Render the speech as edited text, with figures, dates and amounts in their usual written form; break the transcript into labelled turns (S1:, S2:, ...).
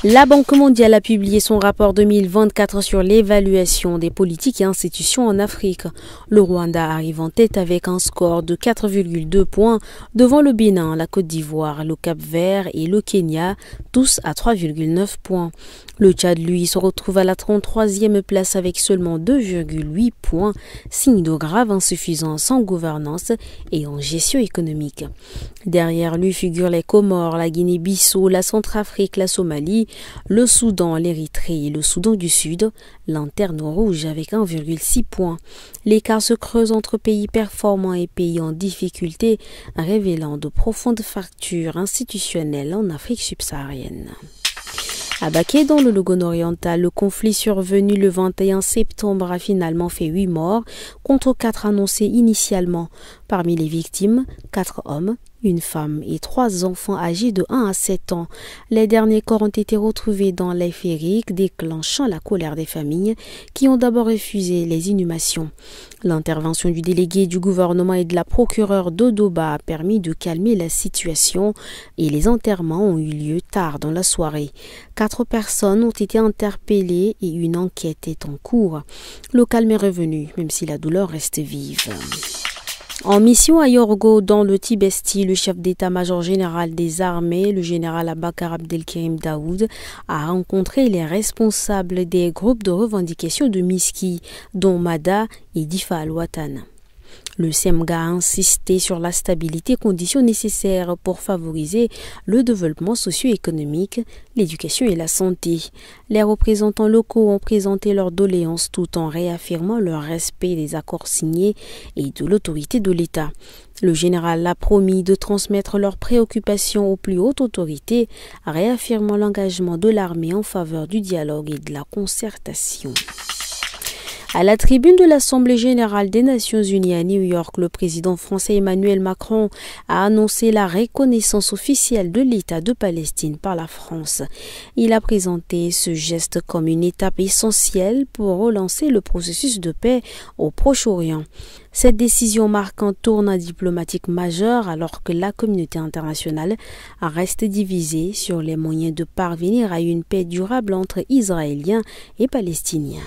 S1: La Banque mondiale a publié son rapport 2024 sur l'évaluation des politiques et institutions en Afrique. Le Rwanda arrive en tête avec un score de 4,2 points devant le Bénin, la Côte d'Ivoire, le Cap-Vert et le Kenya, tous à 3,9 points. Le Tchad, lui, se retrouve à la 33e place avec seulement 2,8 points, signe de grave insuffisance en gouvernance et en gestion économique. Derrière lui figurent les Comores, la Guinée-Bissau, la Centrafrique, la Somalie, le Soudan, l'Érythrée et le Soudan du Sud, lanterne rouge avec 1,6 points. L'écart se creuse entre pays performants et pays en difficulté, révélant de profondes fractures institutionnelles en Afrique subsaharienne. À Baké, dans le Logone oriental, le conflit survenu le 21 septembre a finalement fait 8 morts contre 4 annoncés initialement. Parmi les victimes, 4 hommes, une femme et 3 enfants âgés de 1 à 7 ans. Les derniers corps ont été retrouvés dans les ferriques, déclenchant la colère des familles qui ont d'abord refusé les inhumations. L'intervention du délégué du gouvernement et de la procureure d'Odoba a permis de calmer la situation et les enterrements ont eu lieu tard dans la soirée. 4 personnes ont été interpellées et une enquête est en cours. Le calme est revenu, même si la douleur reste vive. En mission à Yorgo, dans le Tibesti, le chef d'état-major général des armées, le général Abakar Abdelkerim Daoud, a rencontré les responsables des groupes de revendication de Miski, dont Mada et Difa Al-Watan. Le SEMGA a insisté sur la stabilité, condition nécessaire pour favoriser le développement socio-économique, l'éducation et la santé. Les représentants locaux ont présenté leurs doléances tout en réaffirmant leur respect des accords signés et de l'autorité de l'État. Le général a promis de transmettre leurs préoccupations aux plus hautes autorités, réaffirmant l'engagement de l'armée en faveur du dialogue et de la concertation. À la tribune de l'Assemblée générale des Nations unies à New York, le président français Emmanuel Macron a annoncé la reconnaissance officielle de l'État de Palestine par la France. Il a présenté ce geste comme une étape essentielle pour relancer le processus de paix au Proche-Orient. Cette décision marque un tournant diplomatique majeur alors que la communauté internationale reste divisée sur les moyens de parvenir à une paix durable entre Israéliens et Palestiniens.